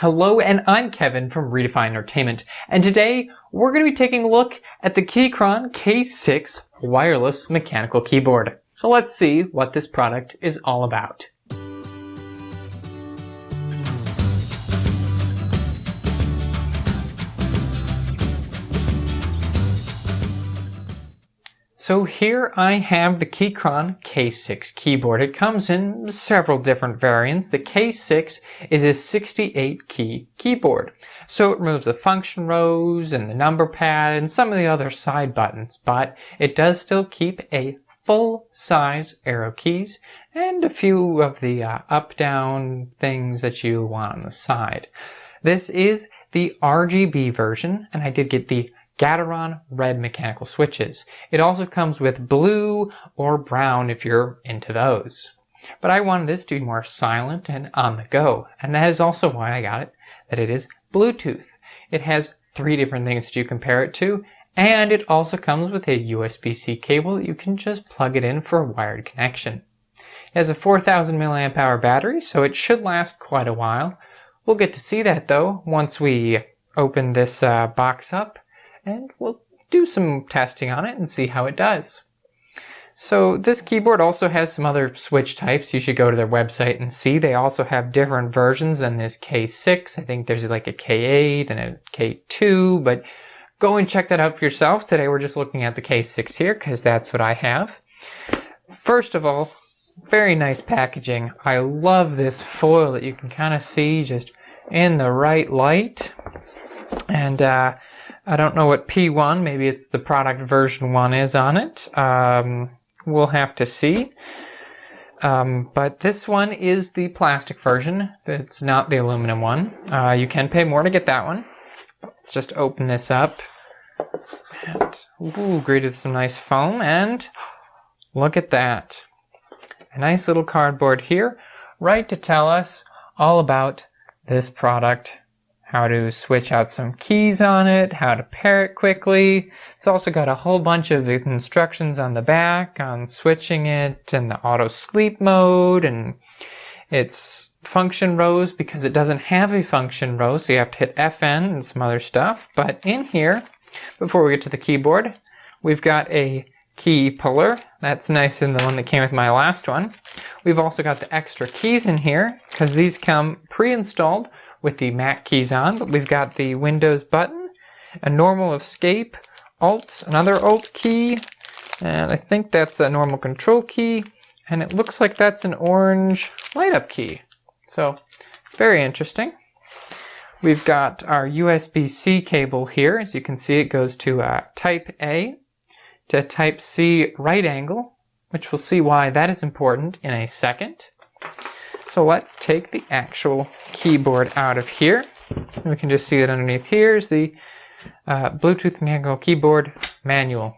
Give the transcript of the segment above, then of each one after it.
Hello, and I'm Kevin from Redefine Entertainment, and today we're going to be taking a look at the Keychron K6 wireless mechanical keyboard. So let's see what this product is all about. So here I have the Keychron K6 keyboard. It comes in several different variants. The K6 is a 68 key keyboard. So it removes the function rows and the number pad and some of the other side buttons, but it does still keep a full-size arrow keys and a few of the up-down things that you want on the side. This is the RGB version, and I did get the Kclegos red mechanical switches. It also comes with blue or brown if you're into those. But I wanted this to be more silent and on the go, and that is also why I got it, that it is Bluetooth. It has 3 different things to compare it to, and it also comes with a USB-C cable that you can just plug it in for a wired connection. It has a 4,000 milliamp hour battery, so it should last quite a while. We'll get to see that though once we open this box up, and we'll do some testing on it and see how it does. So this keyboard also has some other switch types. You should go to their website and see. They also have different versions than this K6. I think there's like a K8 and a K2, but go and check that out for yourself. Today we're just looking at the K6 here because that's what I have. First of all, very nice packaging. I love this foil that you can kind of see just in the right light. And I don't know what P1, maybe it's the product version 1 is on it. We'll have to see. But this one is the plastic version. It's not the aluminum one. You can pay more to get that one. Let's just open this up. And, ooh, greeted with some nice foam, and look at that. A nice little cardboard here, right to tell us all about this product. How to switch out some keys on it, how to pair it quickly. It's also got a whole bunch of instructions on the back on switching it and the auto sleep mode and its function rows because it doesn't have a function row, so you have to hit FN and some other stuff. But in here, before we get to the keyboard, we've got a key puller. That's nicer than the one that came with my last one. We've also got the extra keys in here because these come pre-installed with the Mac keys on, but we've got the Windows button, a normal escape, Alt, another Alt key, and I think that's a normal control key, and it looks like that's an orange light up key. So, very interesting. We've got our USB-C cable here. As you can see, it goes to Type A to Type C right angle, which we'll see why that is important in a second. So let's take the actual keyboard out of here. We can just see that underneath here is the Bluetooth mechanical keyboard manual.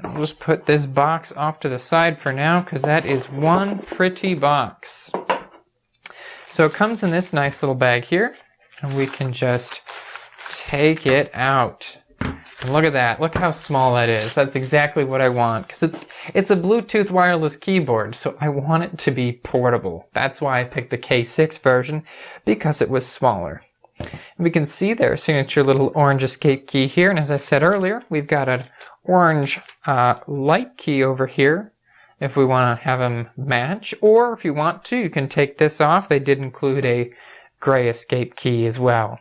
I'll just put this box off to the side for now because that is one pretty box. So it comes in this nice little bag here, and we can just take it out. And look at that. Look how small that is. That's exactly what I want because it's a Bluetooth wireless keyboard, so I want it to be portable. That's why I picked the K6 version, because it was smaller. And we can see their signature little orange escape key here, and as I said earlier, we've got an orange light key over here if we want to have them match, or if you want to, you can take this off. They did include a gray escape key as well.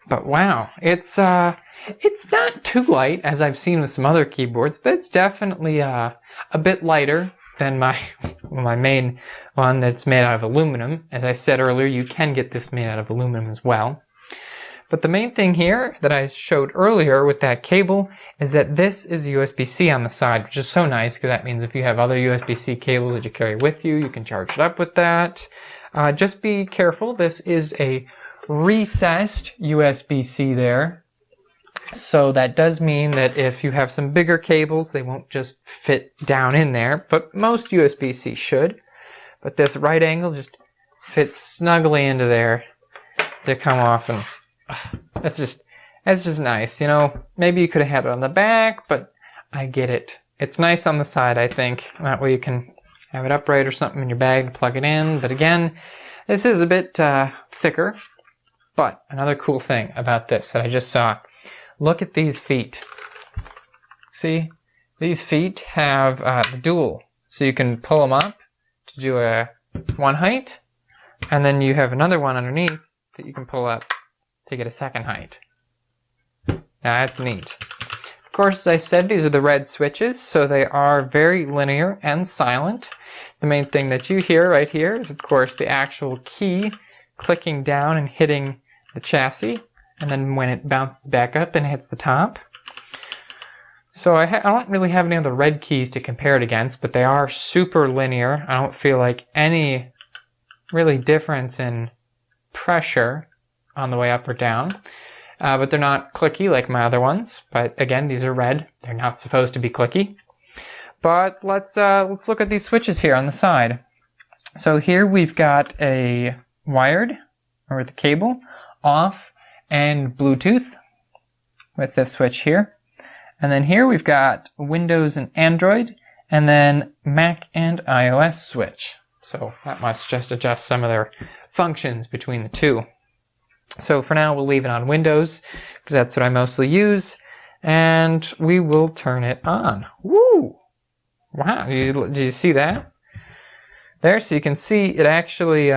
But wow, it's not too light, as I've seen with some other keyboards, but it's definitely a bit lighter than my main one that's made out of aluminum. As I said earlier, you can get this made out of aluminum as well. But the main thing here that I showed earlier with that cable is that this is USB-C on the side, which is so nice because that means if you have other USB-C cables that you carry with you, you can charge it up with that. Just be careful, this is a recessed USB-C there. So that does mean that if you have some bigger cables, they won't just fit down in there, but most USB-C should. But this right angle just fits snugly into there to come off, and that's just nice. You know, maybe you could have had it on the back, but I get it. It's nice on the side, I think. That way you can have it upright or something in your bag, plug it in. But again, This is a bit thicker, but another cool thing about this that I just saw, look at these feet. See, these feet have the dual, so you can pull them up to do one height, and then you have another one underneath that you can pull up to get a second height. Now that's neat. Of course, as I said, these are the red switches, so they are very linear and silent. The main thing that you hear right here is, of course, the actual key clicking down and hitting the chassis, and then when it bounces back up and hits the top. So I don't really have any other red keys to compare it against, but they are super linear. I don't feel like any really difference in pressure on the way up or down. But they're not clicky like my other ones. But again, these are red. They're not supposed to be clicky. But let's look at these switches here on the side. So here we've got a wired, or the cable, off, and Bluetooth with this switch here. And then here we've got Windows and Android, and then Mac and iOS switch. So that must just adjust some of their functions between the two. So for now we'll leave it on Windows, because that's what I mostly use, and we will turn it on. Woo! Wow, did you see that? There, so you can see it actually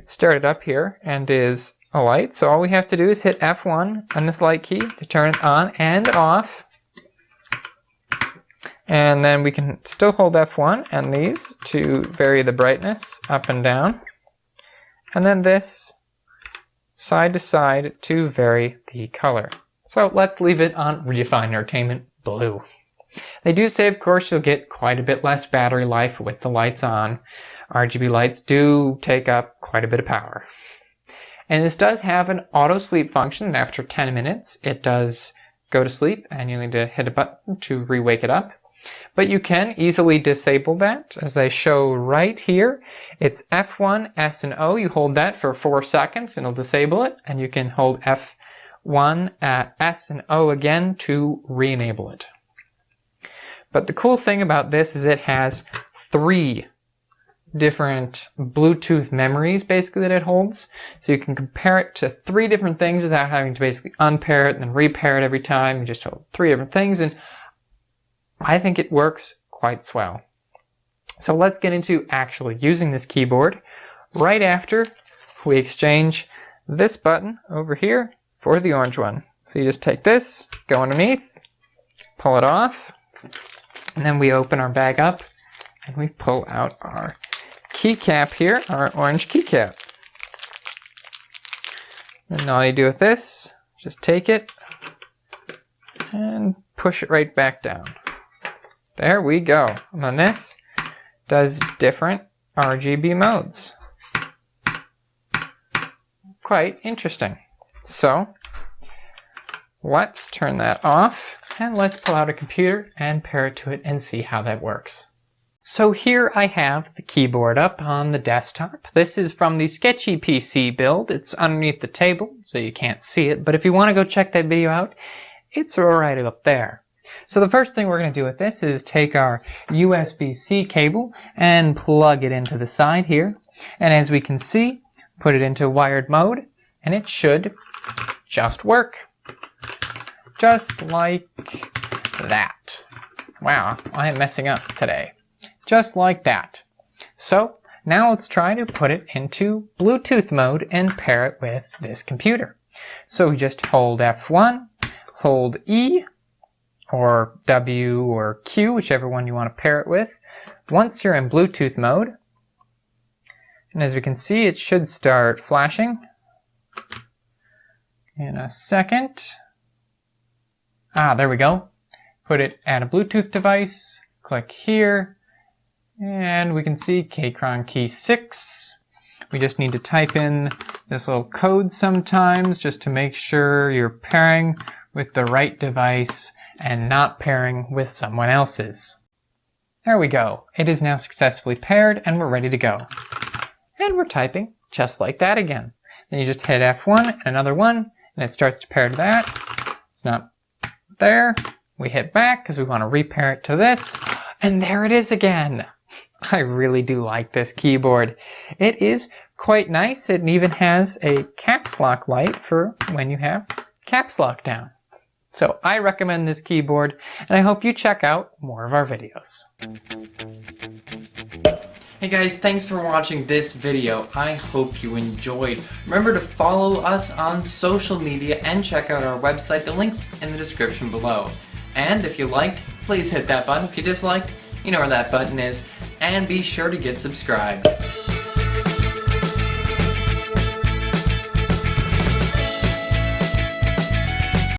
started up here and is a light. So all we have to do is hit F1 on this light key to turn it on and off. And then we can still hold F1 and these to vary the brightness up and down. And then this side to side to vary the color. So let's leave it on Redefine Entertainment Blue. They do say, of course, you'll get quite a bit less battery life with the lights on. RGB lights do take up quite a bit of power. And this does have an auto sleep function, and after 10 minutes it does go to sleep, and you need to hit a button to re-wake it up. But you can easily disable that, as they show right here. It's F1, S, and O. You hold that for 4 seconds and it'll disable it, and you can hold F1, S, and O again to re-enable it. But the cool thing about this is it has 3 different Bluetooth memories basically that it holds. So you can compare it to 3 different things without having to basically unpair it and then repair it every time. You just hold 3 different things, and I think it works quite swell. So let's get into actually using this keyboard right after we exchange this button over here for the orange one. So you just take this, go underneath, pull it off, and then we open our bag up and we pull out our keycap here, our orange keycap. And all you do with this, just take it and push it right back down. There we go. And then this does different RGB modes. Quite interesting. So let's turn that off and let's pull out a computer and pair it to it and see how that works. So here I have the keyboard up on the desktop. This is from the Sketchy PC build. It's underneath the table, so you can't see it, but if you want to go check that video out, it's right up there. So the first thing we're going to do with this is take our USB-C cable and plug it into the side here. And as we can see, put it into wired mode, and it should just work. Just like that. Wow, I am messing up today. Just like that. So now let's try to put it into Bluetooth mode and pair it with this computer. So we just hold F1, hold E, or W or Q, whichever one you want to pair it with, once you're in Bluetooth mode. And as we can see, it should start flashing in a second. Ah, there we go. Put it at a Bluetooth device, click here, and we can see Keychron key 6. We just need to type in this little code sometimes just to make sure you're pairing with the right device and not pairing with someone else's. There we go. It is now successfully paired and we're ready to go. And we're typing just like that again. Then you just hit F1 and another one, and it starts to pair to that. It's not there. We hit back because we want to repair it to this. And there it is again. I really do like this keyboard. It is quite nice. It even has a caps lock light for when you have caps lock down. So I recommend this keyboard, and I hope you check out more of our videos. Hey guys, thanks for watching this video. I hope you enjoyed. Remember to follow us on social media and check out our website. The link's in the description below. And if you liked, please hit that button. If you disliked, you know where that button is. And be sure to get subscribed.